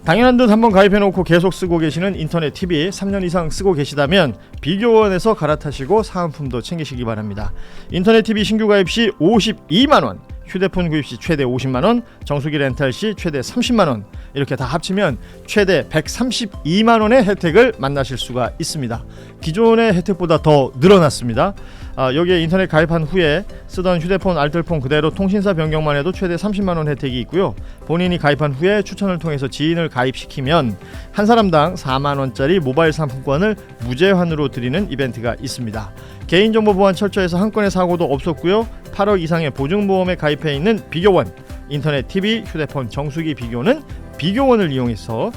당연한 듯 한번 가입해놓고 계속 쓰고 계시는 인터넷 TV 3년 이상 쓰고 계시다면 비교원에서 갈아타시고 사은품도 챙기시기 바랍니다. 인터넷 TV 신규 가입 시 52만원, 휴대폰 구입 시 최대 50만원, 정수기 렌탈 시 최대 30만원, 이렇게 다 합치면 최대 132만원의 혜택을 만나실 수가 있습니다. 기존의 혜택보다 더 늘어났습니다. 여기에 인터넷 가입한 후에 쓰던 휴대폰 알뜰폰 그대로 통신사 변경만 해도 최대 30만원 혜택이 있고요. 본인이 가입한 후에 추천을 통해서 지인을 가입시키면 한 사람당 4만원짜리 모바일 상품권을 무제한으로 드리는 이벤트가 있습니다. 개인정보 보안 철저해서 한 건의 사고도 없었고요. 8억 이상의 보증보험에 가입해 있는 비교원, 인터넷 TV, 휴대폰, 정수기 비교는 비교원을 이용해서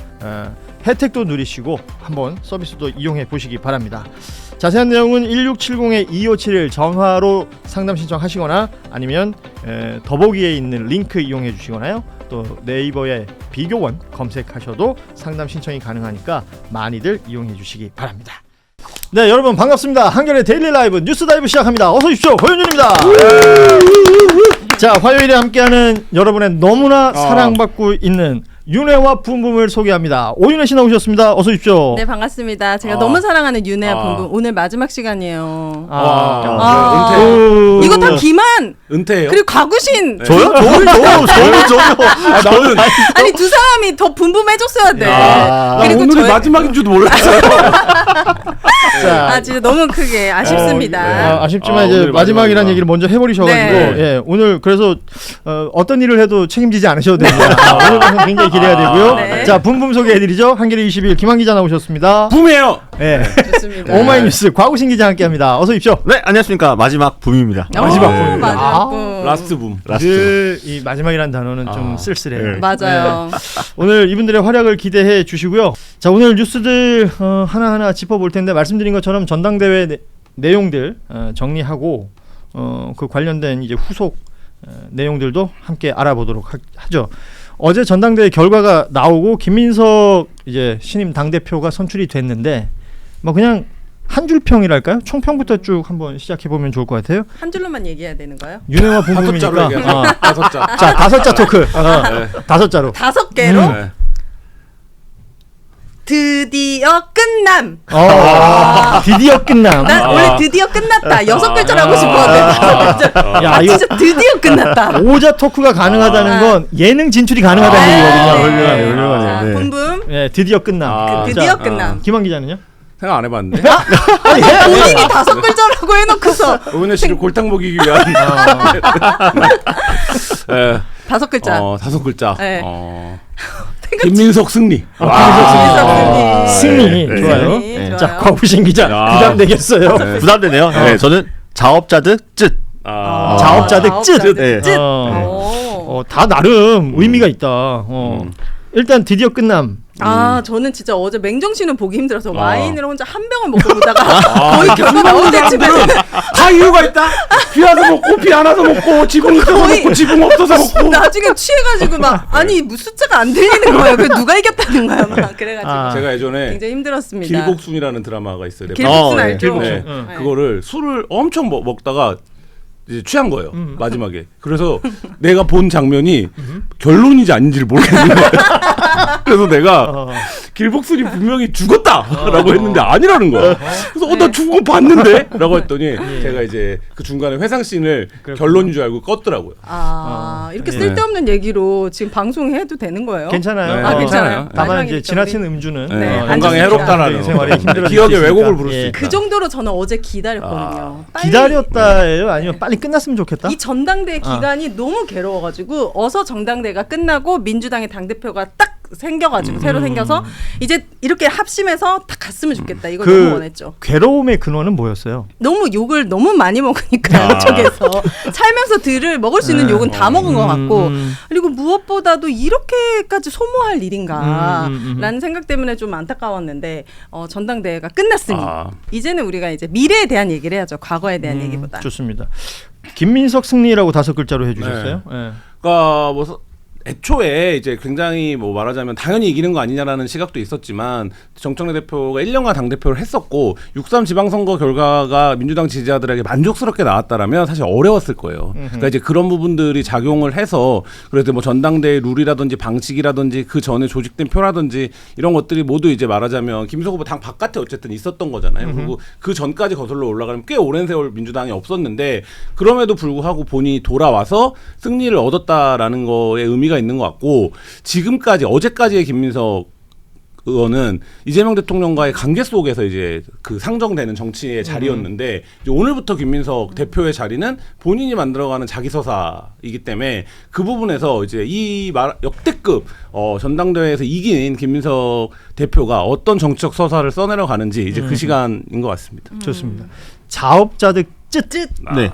혜택도 누리시고 한번 서비스도 이용해 보시기 바랍니다. 자세한 내용은 1670-2571 전화로 상담 신청하시거나 아니면 더보기에 있는 링크 이용해 주시거나요. 또 네이버에 비교원 검색하셔도 상담 신청이 가능하니까 많이들 이용해 주시기 바랍니다. 네, 여러분 반갑습니다. 한겨레 데일리 라이브 뉴스 다이브 시작합니다. 어서 오십시오. 고현준입니다. 자, 화요일에 함께하는 여러분의 너무나 사랑받고 있는 윤혜와 붐붐을 소개합니다. 오윤혜 씨 나오셨습니다. 어서 오십시오. 네, 반갑습니다. 제가 너무 사랑하는 윤혜와 붐붐 오늘 마지막 시간이에요. 은퇴. 이거 다 기만. 은퇴예요? 그리고 가구신. 저요? 저요? 나는 아니 두 사람이 더 붐붐해줬어야 돼. 그리고 오늘이 마지막인 줄도 몰랐어요. 자, 진짜 너무 크게 아쉽습니다. 아쉽지만 이제 마지막이라는 얘기를 먼저 해버리셔가지고 예, 오늘 그래서 어떤 일을 해도 책임지지 않으셔도 됩니다. 오늘 방송 굉장히 기대가 되고요. 네. 자, 붐붐 소개해드리죠. 한겨레 21 김한 기자 나오셨습니다. 붐이에요. 예. 좋습니다. 오마이뉴스 과구신 기자 함께합니다. 어서 오십시오. 네, 안녕하십니까. 마지막 붐입니다. 마지막 붐. 마지막 붐. 라스트 붐. 늘 이 마지막이라는 단어는 좀 쓸쓸해요. 네. 맞아요. 오늘 이분들의 활약을 기대해 주시고요. 자, 오늘 뉴스들 하나하나 짚어볼 텐데 말씀드린 것처럼 전당대회 내용들 정리하고 그 관련된 이제 후속 내용들도 함께 알아보도록 하죠. 어제 전당대회 결과가 나오고 김민석 이제 신임 당대표가 선출이 됐는데 뭐 그냥 한 줄 평이랄까요? 총평부터 쭉 한번 시작해 보면 좋을 것 같아요. 한 줄로만 얘기해야 되는 거예요? 윤혜와 다섯 자로 붐붐이니까 얘기하자. 다섯 자. 자, 5자 토크. 다섯 자로. 5개로 네. 드디어 끝남. 드디어 끝남. 난 원래 드디어 끝났다 6글자로 하고 싶었는데 5글자. 야, 이거 진짜 드디어 끝났다. 5자 토크가 가능하다는 건 예능 진출이 가능하다는 얘기거든요. 훌륭하네, 자, 훌륭하네. 네. 붐붐. 예, 드디어 끝남. 드디어 자, 끝남. 김한 기자는요? 생각 안 해봤는데. 본인이 5글자라고 해놓고서 오은혜 씨를 골탕 먹이기 위한. 네. 5글자. 5글자. 네. 김민석 승리. 승리. 네. 좋아요. 승리. 자, 좋아요. 과구신 기자 부담되겠어요. 부담되네요. 네, 저는 자업자득 쯧. 자업자득 쯧. 네. 쯧. 다 나름 의미가 있다. 일단 드디어 끝남. 저는 진짜 어제 맹정신을 보기 힘들어서 와인을 혼자 한 병을 먹고 보다가 거의 결과 나올 때쯤에 다 이유가 있다. 비 와서 먹고 비 안 와서 먹고 지붕 있어서 거의- 먹고 지붕 없어서 먹고. 나중에 취해가지고 막 아니 숫자가 안 들리는 거예요. 그 누가 이겼다는 거야 막 그래가지고 제가 예전에 굉장히 힘들었습니다. 길복순이라는 드라마가 있어요. 길복순 네. 알죠? 길복순. 네. 응. 그거를 술을 엄청 먹다가 이제 취한 거예요. 마지막에. 그래서 내가 본 장면이 결론인지 아닌지를 모르겠는 거예요. 그래서 내가 길복순이 분명히 죽었다라고 했는데 아니라는 거야. 그래서 나 죽은 거 봤는데? 라고 했더니 제가 이제 그 중간에 회상 씬을 결론인 줄 알고 껐더라고요. 이렇게 네. 쓸데없는 얘기로 지금 방송해도 되는 거예요? 괜찮아요. 네. 괜찮아요. 다만 이제 마지막이니까 지나친 음주는 네, 안 건강에 좋습니다. 해롭다라는 생활에 힘들어질 기억의 수 왜곡을 있으니까. 부를 수 예. 있다. 그 정도로 저는 어제 기다렸거든요. 빨리 기다렸다예요? 아니면 빨리 끝났으면 좋겠다? 이 전당대회 기간이 너무 괴로워가지고 어서 전당대회가 끝나고 민주당의 당대표가 딱 생겨가지고 새로 생겨서 이제 이렇게 합심해서 딱 갔으면 좋겠다. 이걸 너무 원했죠. 괴로움의 근원은 뭐였어요? 너무 욕을 너무 많이 먹으니까 양쪽에서 살면서 들을 먹을 수 있는 욕은 다 먹은 것 같고 그리고 무엇보다도 이렇게까지 소모할 일인가라는 생각 때문에 좀 안타까웠는데 전당대회가 끝났으니 이제는 우리가 이제 미래에 대한 얘기를 해야죠. 과거에 대한 얘기보다. 좋습니다. 김민석 승리라고 5글자로 해주셨어요. 네. 그러니까 뭐 애초에 이제 굉장히 뭐 말하자면 당연히 이기는 거 아니냐라는 시각도 있었지만 정청래 대표가 1년간 당대표를 했었고 6.3 지방선거 결과가 민주당 지지자들에게 만족스럽게 나왔다라면 사실 어려웠을 거예요. 그러니까 이제 그런 부분들이 작용을 해서 그래도 뭐 전당대회 룰이라든지 방식이라든지 그 전에 조직된 표라든지 이런 것들이 모두 이제 말하자면 김민석 후보 당 바깥에 어쨌든 있었던 거잖아요. 그리고 그 전까지 거슬러 올라가면 꽤 오랜 세월 민주당이 없었는데 그럼에도 불구하고 본인이 돌아와서 승리를 얻었다라는 거에 의미가 있는 것 같고 지금까지 어제까지의 김민석 의원은 이재명 대통령과의 관계 속에서 이제 그 상정되는 정치의 자리였는데 이제 오늘부터 김민석 대표의 자리는 본인이 만들어가는 자기서사이기 때문에 그 부분에서 이제 이 역대급 전당대회에서 이긴 김민석 대표가 어떤 정치적 서사를 써내려 가는지 이제 그 시간인 것 같습니다. 좋습니다. 자업자득 쯧. 네.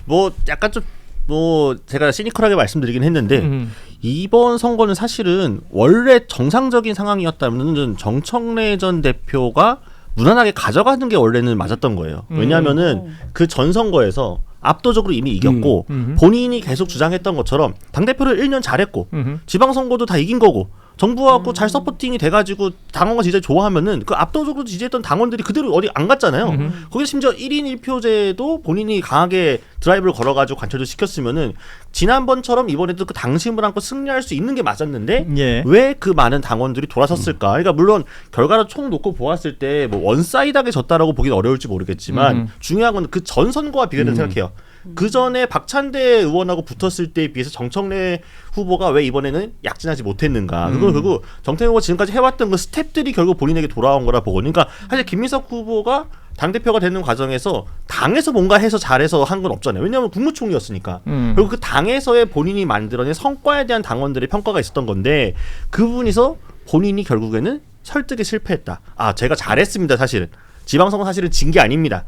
뭐 약간 좀 뭐 제가 시니컬하게 말씀드리긴 했는데 이번 선거는 사실은 원래 정상적인 상황이었다면 정청래 전 대표가 무난하게 가져가는 게 원래는 맞았던 거예요. 왜냐하면은 그 전 선거에서 압도적으로 이미 이겼고 본인이 계속 주장했던 것처럼 당대표를 1년 잘했고 지방선거도 다 이긴 거고 정부하고 잘 서포팅이 돼가지고 당원과 지지자 좋아하면은 그 압도적으로 지지했던 당원들이 그대로 어디 안 갔잖아요. 거기서 심지어 1인 1표제도 본인이 강하게 드라이브를 걸어가지고 관철도 시켰으면은 지난번처럼 이번에도 그 당심을 안고 승리할 수 있는 게 맞았는데 예. 왜 그 많은 당원들이 돌아섰을까? 그러니까 물론 결과를 총 놓고 보았을 때 뭐 원사이드하게 졌다라고 보기는 어려울지 모르겠지만 중요한 건 그 전 선거와 비교된다고 생각해요. 그 전에 박찬대 의원하고 붙었을 때에 비해서 정청래 후보가 왜 이번에는 약진하지 못했는가? 그걸 결국 정청래 후보가 지금까지 해왔던 그 스텝들이 결국 본인에게 돌아온 거라 보거든요. 그러니까 사실 김민석 후보가 당대표가 되는 과정에서 당에서 뭔가 해서 잘해서 한 건 없잖아요. 왜냐하면 국무총리였으니까. 그리고 그 당에서의 본인이 만들어낸 성과에 대한 당원들의 평가가 있었던 건데 그 부분에서 본인이 결국에는 설득에 실패했다. 아, 제가 잘했습니다, 사실은. 지방선거 사실은 진 게 아닙니다.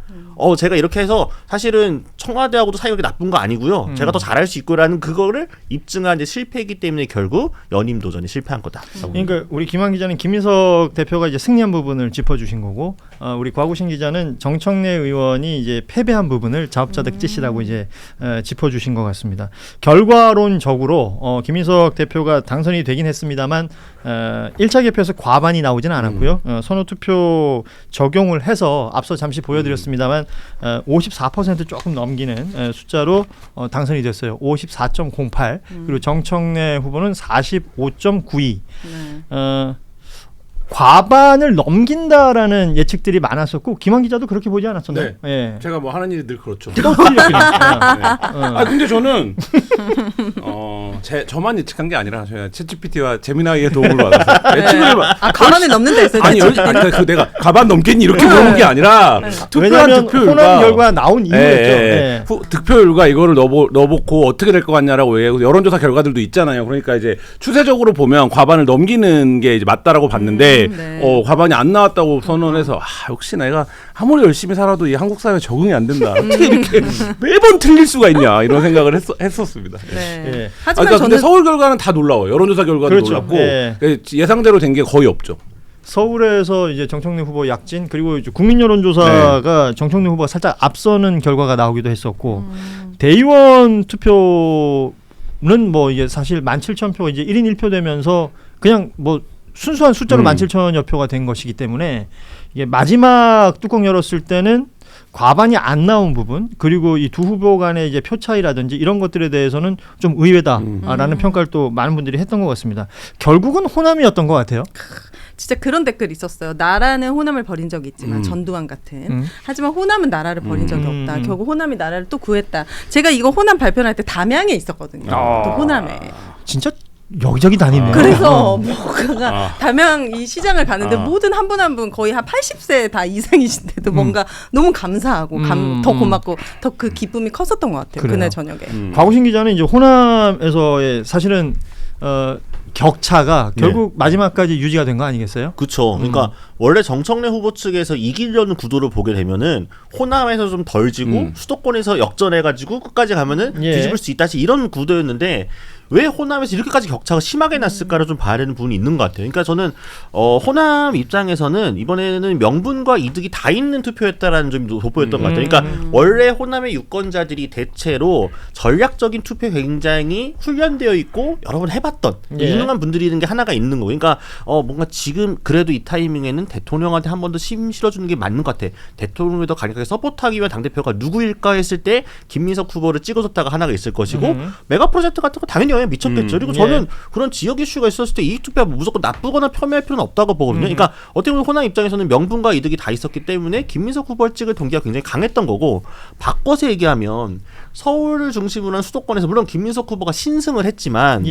제가 이렇게 해서 사실은 청와대하고도 사이가 그렇게 나쁜 거 아니고요. 제가 더 잘할 수 있고라는 그거를 입증한 이제 실패이기 때문에 결국 연임 도전이 실패한 거다. 그러니까 우리 김한 기자는 김민석 대표가 이제 승리한 부분을 짚어주신 거고, 우리 곽우신 기자는 정청래 의원이 이제 패배한 부분을 자업자득 짓이라고 이제 짚어주신 것 같습니다. 결과론적으로 김민석 대표가 당선이 되긴 했습니다만 1차 개표에서 과반이 나오지는 않았고요. 선호투표 적용을 해서 앞서 잠시 보여드렸습니다만 54% 조금 넘기는 숫자로 당선이 됐어요. 54.08. 그리고 정청래 후보는 45.92. 과반을 넘긴다라는 예측들이 많았었고 김한 기자도 그렇게 보지 않았었나요? 네. 예. 제가 뭐 하는 일이 늘 그렇죠. 또 틀렸으니까. 네. 아 근데 저는 저만 예측한 게 아니라 제가 챗GPT와 제미나이의 도움을 받아서 예측을 과반을 넘는다 했어요. 아니 그 내가 가반 넘겠니 이렇게 물어본 게 아니라 왜냐하면 득표율과 호남 결과 나온 이유였죠. 득표율과 이거를 넣어보고 어떻게 될 것 같냐라고 얘기하고 여론조사 결과들도 있잖아요. 그러니까 이제 추세적으로 보면 과반을 넘기는 게 이제 맞다라고 봤는데 과반이 안 나왔다고 선언해서 역시 내가 아무리 열심히 살아도 이 한국 사회에 적응이 안 된다. 어떻게 이렇게 매번 틀릴 수가 있냐 이런 생각을 했었습니다. 네. 예. 하지만 그러니까 저는 근데 서울 결과는 다 놀라워요. 여론조사 결과도 그렇죠. 놀랍고 예. 예상대로 된 게 거의 없죠. 서울에서 이제 정청래 후보 약진 그리고 이제 국민 여론조사가 정청래 후보가 살짝 앞서는 결과가 나오기도 했었고 대의원 투표는 뭐 이게 사실 17,000표 이제 1인 1표 되면서 그냥 뭐 순수한 숫자로 17,000여 표가 된 것이기 때문에 이게 마지막 뚜껑 열었을 때는 과반이 안 나온 부분 그리고 이 두 후보 간의 이제 표 차이라든지 이런 것들에 대해서는 좀 의외다라는 평가를 또 많은 분들이 했던 것 같습니다. 결국은 호남이었던 것 같아요. 진짜 그런 댓글 있었어요. 나라는 호남을 버린 적이 있지만 전두환 같은. 하지만 호남은 나라를 버린 적이 없다. 결국 호남이 나라를 또 구했다. 제가 이거 호남 발표할 때 담양에 있었거든요. 또 호남에. 진짜 여기저기 다니네요. 그래서 뭔가 담양 이 시장을 가는데 모든 한 분 한 분 거의 한 80세 다 이상이신데도 뭔가 너무 감사하고 더 고맙고 더 그 기쁨이 컸었던 것 같아요. 그래요. 그날 저녁에. 곽우신 기자는 이제 호남에서의 사실은 격차가 결국 마지막까지 유지가 된 거 아니겠어요? 그렇죠. 그러니까 원래 정청래 후보 측에서 이기려는 구도를 보게 되면은 호남에서 좀 덜 지고 수도권에서 역전해가지고 끝까지 가면은 뒤집을 수 있다. 이런 구도였는데 왜 호남에서 이렇게까지 격차가 심하게 났을까를 좀 봐야 되는 부분이 있는 것 같아요. 그러니까 저는 호남 입장에서는 이번에는 명분과 이득이 다 있는 투표였다라는 점이 돋보였던 것 같아요. 그러니까 원래 호남의 유권자들이 대체로 전략적인 투표 굉장히 훈련되어 있고 여러 번 해봤던 유능한 분들이 있는 게 하나가 있는 거고, 그러니까 뭔가 지금 그래도 이 타이밍에는 대통령한테 한 번 더 힘 실어주는 게 맞는 것 같아. 대통령을 더 강력하게 서포트하기 위한 당대표가 누구일까 했을 때 김민석 후보를 찍어줬다가 하나가 있을 것이고 메가 프로젝트 같은 거 당연히 영향 미쳤겠죠. 그리고 저는 그런 지역 이슈가 있었을 때 이익 투표가 무조건 나쁘거나 폄훼할 필요는 없다고 보거든요. 그러니까 어떻게 보면 호남 입장에서는 명분과 이득이 다 있었기 때문에 김민석 후보를 찍을 동기가 굉장히 강했던 거고, 바꿔서 얘기하면 서울을 중심으로 한 수도권에서 물론 김민석 후보가 신승을 했지만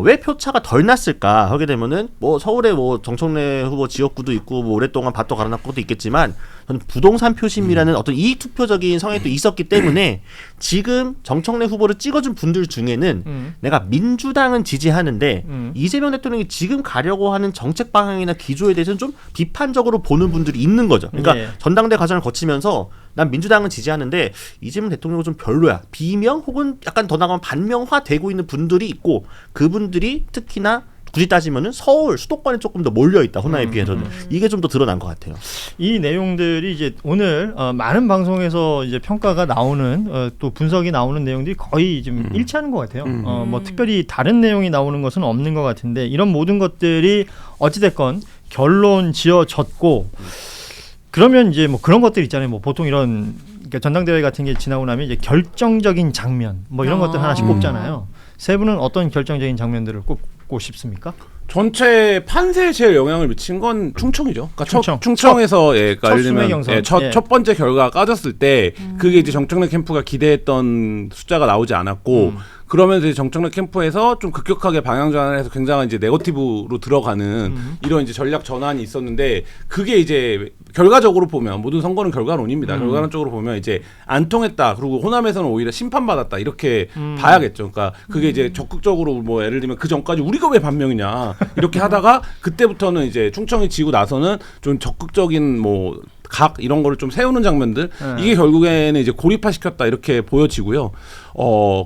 왜 표차가 덜 났을까 하게 되면은 뭐 서울에 뭐 정청래 후보 지역구도 있고 뭐 오랫동안 밭도 갈아놨고 것도 있겠지만, 저는 부동산 표심이라는 어떤 이익 투표적인 성향이 또 있었기 때문에 지금 정청래 후보를 찍어준 분들 중에는 내가 민주당은 지지하는데 이재명 대통령이 지금 가려고 하는 정책 방향이나 기조에 대해서는 좀 비판적으로 보는 분들이 있는 거죠. 그러니까 전당대 과정을 거치면서 난 민주당은 지지하는데 이재명 대통령은 좀 별로야, 비명 혹은 약간 더 나가면 반명화되고 있는 분들이 있고, 그분들이 특히나 굳이 따지면은 서울 수도권에 조금 더 몰려 있다, 호남에 비해서는. 이게 좀 더 드러난 것 같아요. 이 내용들이 이제 오늘 많은 방송에서 이제 평가가 나오는 또 분석이 나오는 내용들이 거의 좀 일치하는 것 같아요. 뭐 특별히 다른 내용이 나오는 것은 없는 것 같은데, 이런 모든 것들이 어찌됐건 결론 지어졌고, 그러면 이제 뭐 그런 것들 있잖아요. 뭐 보통 이런 그러니까 전당대회 같은 게 지나고 나면 이제 결정적인 장면 뭐 이런 것들 하나씩 꼽잖아요. 세 분은 어떤 결정적인 장면들을 꼽고 싶습니까? 전체 판세에 제일 영향을 미친 건 충청이죠. 그러니까 충청에서 첫 번째 결과가 까졌을 때 그게 이제 정청래 캠프가 기대했던 숫자가 나오지 않았고, 그러면서 이제 정청래 캠프에서 좀 급격하게 방향 전환을 해서 굉장히 이제 네거티브로 들어가는 이런 이제 전략 전환이 있었는데, 그게 이제 결과적으로 보면 모든 선거는 결과론입니다. 결과론적으로 보면 이제 안 통했다. 그리고 호남에서는 오히려 심판받았다. 이렇게 봐야겠죠. 그러니까 그게 이제 적극적으로 뭐 예를 들면 그 전까지 우리가 왜 반명이냐 이렇게 하다가 그때부터는 이제 충청이 지고 나서는 좀 적극적인 뭐 각 이런 거를 좀 세우는 장면들, 이게 결국에는 이제 고립화시켰다 이렇게 보여지고요.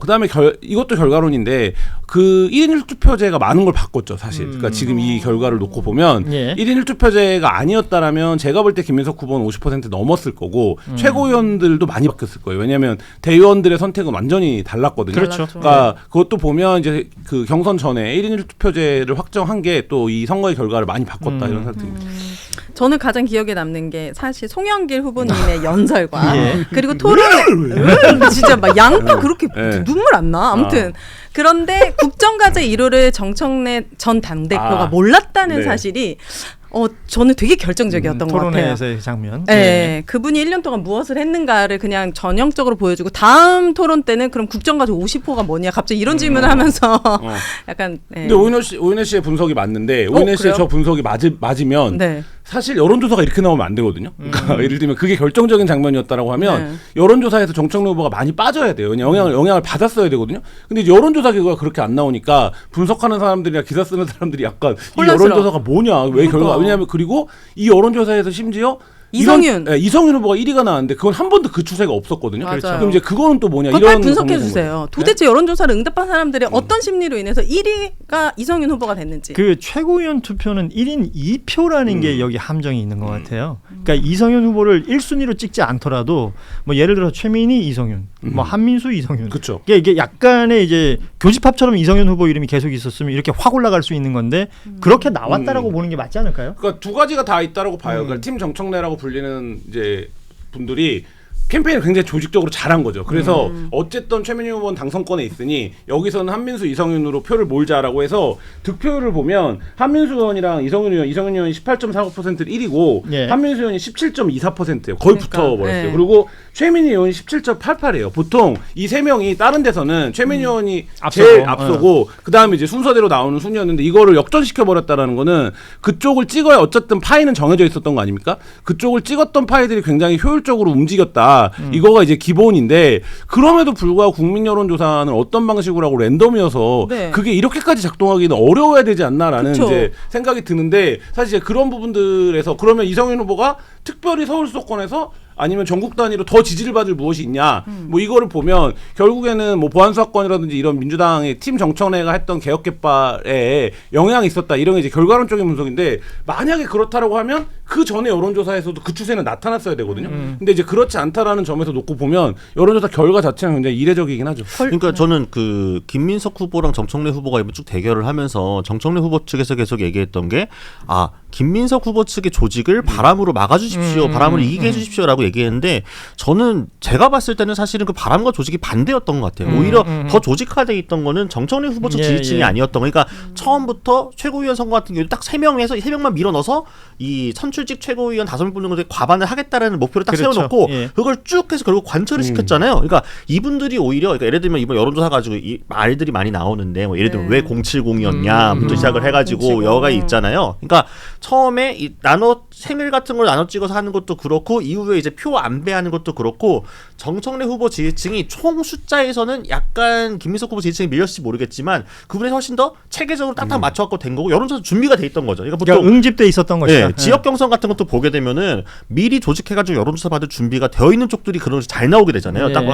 그다음에 이것도 결과론인데 그 1인 1투표제가 많은 걸 바꿨죠, 사실. 그러니까 지금 이 결과를 놓고 보면 1인 1투표제가 아니었다라면 제가 볼 때 김민석 후보는 50% 넘었을 거고 최고위원들도 많이 바뀌었을 거예요. 왜냐하면 대의원들의 선택은 완전히 달랐거든요. 그렇죠. 그러니까 그것도 보면 이제 그 경선 전에 1인 1투표제를 확정한 게 또 이 선거의 결과를 많이 바꿨다 이런 생각입니다. 저는 가장 기억에 남는 게 사실 송영길 후보님의 연설과 그리고 토론회 진짜 막 양파 그렇게 눈물 안 나. 아무튼 그런데 국정과제 1호를 정청래 전 당대표가 몰랐다는 사실이 저는 되게 결정적이었던 것 같아요. 토론회에서의 장면. 네, 그분이 1년 동안 무엇을 했는가를 그냥 전형적으로 보여주고, 다음 토론 때는 그럼 국정과제 50호가 뭐냐 갑자기 이런 질문을 하면서 약간. 근데 오인혜 씨의 분석이 맞는데, 오인혜 씨의 저 분석이 맞으면 사실 여론조사가 이렇게 나오면 안 되거든요. 그러니까 예를 들면 그게 결정적인 장면이었다라고 하면 여론조사에서 정청래 후보가 많이 빠져야 돼요. 영향을 받았어야 되거든요. 근데 이제 여론조사 결과가 그렇게 안 나오니까 분석하는 사람들이나 기사 쓰는 사람들이 약간 이 여론조사가 뭐냐, 왜 결과, 왜냐하면 그리고 이 여론조사에서 심지어 이성윤 후보가 1위가 나왔는데 그건 한 번도 그 추세가 없었거든요. 맞아요. 그럼 이제 그거는 또 뭐냐, 이런 분석해 주세요. 도대체 여론조사를 응답한 사람들이 어떤 심리로 인해서 1위가 이성윤 후보가 됐는지. 그 최고위원 투표는 1인 2표라는 게 여기 함정이 있는 것 같아요. 그러니까 이성윤 후보를 1순위로 찍지 않더라도 뭐 예를 들어 최민희 이성윤, 뭐 한민수 이성윤. 그렇죠. 이게 약간의 이제 교집합처럼 이성윤 후보 이름이 계속 있었으면 이렇게 확 올라갈 수 있는 건데 그렇게 나왔다라고 보는 게 맞지 않을까요? 그러니까 두 가지가 다 있다라고 봐요. 그러니까 팀 정청래라고 불리는 이제 분들이 캠페인을 굉장히 조직적으로 잘한 거죠. 그래서 어쨌든 최민희 후보는 당선권에 있으니 여기서는 한민수, 이성윤으로 표를 몰자라고 해서 득표율을 보면 한민수 의원이랑 이성윤 의원이 18.49%를 1위고 한민수 의원이 17.24%예요. 거의 붙어버렸어요. 그리고 최민희 의원이 17.88이에요. 보통 이 세 명이 다른 데서는 최민희 의원이 제일 앞서고 그 다음에 이제 순서대로 나오는 순위였는데, 이거를 역전시켜버렸다라는 거는 그쪽을 찍어야 어쨌든 파이는 정해져 있었던 거 아닙니까? 그쪽을 찍었던 파이들이 굉장히 효율적으로 움직였다. 이거가 이제 기본인데, 그럼에도 불구하고 국민 여론조사는 어떤 방식으로 하고 랜덤이어서 그게 이렇게까지 작동하기는 어려워야 되지 않나라는 이제 생각이 드는데, 사실 이제 그런 부분들에서 그러면 이성윤 후보가 특별히 서울 수도권에서 아니면 전국 단위로 더 지지를 받을 무엇이 있냐 뭐 이거를 보면 결국에는 뭐 보안수사권이라든지 이런 민주당의 팀 정청래가 했던 개혁 개발에 영향이 있었다 이런 게 이제 결과론적인 분석인데 만약에 그렇다라고 하면 그 전에 여론조사에서도 그 추세는 나타났어야 되거든요. 근데 이제 그렇지 않다라는 점에서 놓고 보면 여론조사 결과 자체는 굉장히 이례적이긴 하죠. 그러니까 저는 그 김민석 후보랑 정청래 후보가 이번 쭉 대결을 하면서 정청래 후보 측에서 계속 얘기했던 게 김민석 후보 측의 조직을 바람으로 막아주십시오, 바람으로 이기게 해주십시오라고 얘기했는데 저는 제가 봤을 때는 사실은 그 바람과 조직이 반대였던 것 같아요. 오히려 더 조직화돼 있던 거는 정청래 후보 측 지지층이 아니었던 거니까 처음부터 최고위원 선거 같은 경우 딱 3명에서 3명만 밀어넣어서 이 선출직 최고위원 5명 뽑는 것에 과반을 하겠다라는 목표를 딱 그렇죠. 세워놓고 예. 그걸 쭉 해서 결국 관철을 시켰잖아요. 그러니까 이분들이 오히려 그러니까 예를 들면 이번 여론조사 가지고 이 말들이 많이 나오는데 뭐 예를 들면 왜 070이었냐 부터 시작을 해가지고 여러 가지 있잖아요. 그러니까 처음에 이 나눠 생일 같은 걸 나눠 찍어서 하는 것도 그렇고 이후에 이제 표 안배하는 것도 그렇고 정청래 후보 지지층이 총 숫자에서는 약간 김민석 후보 지지층이 밀렸을지 모르겠지만 그분이 훨씬 더 체계적으로 딱딱 맞춰갖고 된 거고 여론조사 준비가 돼 있던 거죠. 그러니까 보통 그러니까 응집돼 있었던 것이다. 지역 경선 같은 것도 보게 되면은 미리 조직해가지고 여론조사 받을 준비가 되어 있는 쪽들이 그런 잘 나오게 되잖아요. 딱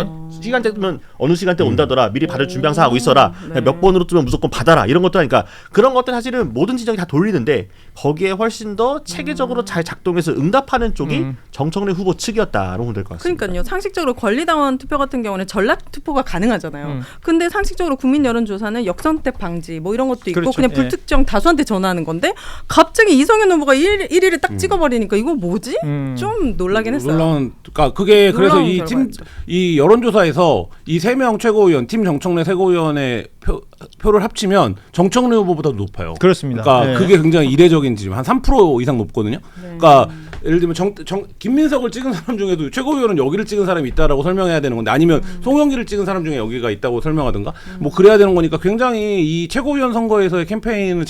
시간대 뜨면 어느 시간대 온다더라. 미리 받을 준비 항상 하고 있어라. 몇 번으로 뜨면 무조건 받아라. 이런 것도 하니까 그런 것들 사실은 모든 지정이 다 돌리는데 거기에 훨씬 더 체계적으로 잘 작동해서 응답하는 쪽이 정청래 후보 측이었다라고 보면 될 것 같습니다. 그러니까요. 상식적으로 권리당원 투표 같은 경우는 전략 투표가 가능하잖아요. 근데 상식적으로 국민 여론조사는 역선택 방지 뭐 이런 것도 있고 그렇죠. 그냥 불특정 다수한테 전화하는 건데 갑자기 이성현 후보가 1위를 딱 찍어버리니까 이거 뭐지? 좀 놀라긴 했어요. 그러니까 그게 그래서 놀라운 이 팀 결과였죠. 이 여론조사에서 이 3명 최고위원 팀 정청래 최고위원의 표를 합치면 정청래 후보보다 높아요. 그렇습니다. 그러니까 네. 그게 굉장히 이례적인 지금 한 3% 이상 높거든요. 그러니까 예를 들면 김민석을 찍은 사람 중에도 최고위원은 여기를 찍은 사람이 있다라고 설명해야 되는 건데 아니면 송영기를 찍은 사람 중에 여기가 있다고 설명하든가 뭐 그래야 되는 거니까 굉장히 이 최고위원 선거에서의 캠페인을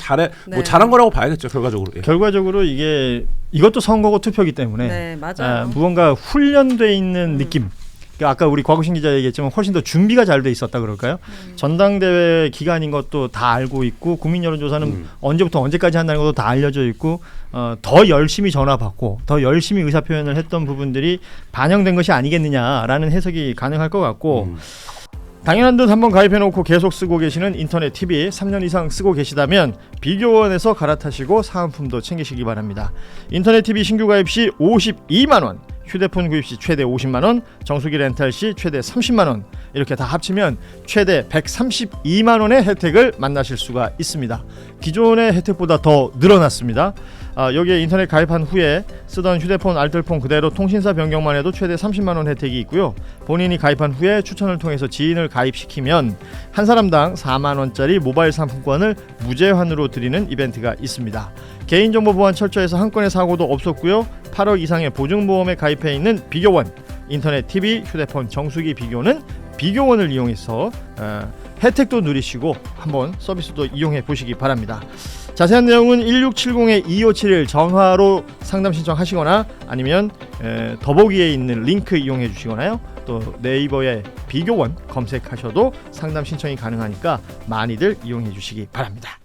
뭐 잘한 거라고 봐야겠죠 결과적으로. 예. 결과적으로 이것도 선거고 투표기 때문에 네, 맞아요. 무언가 훈련돼 있는 느낌. 그러니까 아까 우리 곽우신 기자 얘기했지만 훨씬 더 준비가 잘 돼 있었다 그럴까요? 전당대회 기간인 것도 다 알고 있고 국민 여론조사는 언제부터 언제까지 한다는 것도 다 알려져 있고 더 열심히 전화 받고 더 열심히 의사 표현을 했던 부분들이 반영된 것이 아니겠느냐라는 해석이 가능할 것 같고. 당연한 듯 한번 가입해놓고 계속 쓰고 계시는 인터넷 TV 3년 이상 쓰고 계시다면 비교원에서 갈아타시고 사은품도 챙기시기 바랍니다. 인터넷 TV 신규 가입 시 52만 원, 휴대폰 구입 시 최대 50만 원, 정수기 렌탈 시 최대 30만 원 이렇게 다 합치면 최대 132만 원의 혜택을 만나실 수가 있습니다. 기존의 혜택보다 더 늘어났습니다. 여기에 인터넷 가입한 후에 쓰던 휴대폰 알뜰폰 그대로 통신사 변경만 해도 최대 30만 원 혜택이 있고요. 본인이 가입한 후에 추천을 통해서 지인을 가입시키면 한 사람당 4만 원짜리 모바일 상품권을 무제한으로 드리는 이벤트가 있습니다. 개인정보 보안 철저해서 한 건의 사고도 없었고요. 8억 이상의 보증보험에 가입해 있는 비교원, 인터넷 TV, 휴대폰 정수기 비교는 비교원을 이용해서 혜택도 누리시고 한번 서비스도 이용해 보시기 바랍니다. 자세한 내용은 1670-2571 전화로 상담 신청하시거나 아니면 더보기에 있는 링크 이용해 주시거나요. 또 네이버에 비교원 검색하셔도 상담 신청이 가능하니까 많이들 이용해 주시기 바랍니다.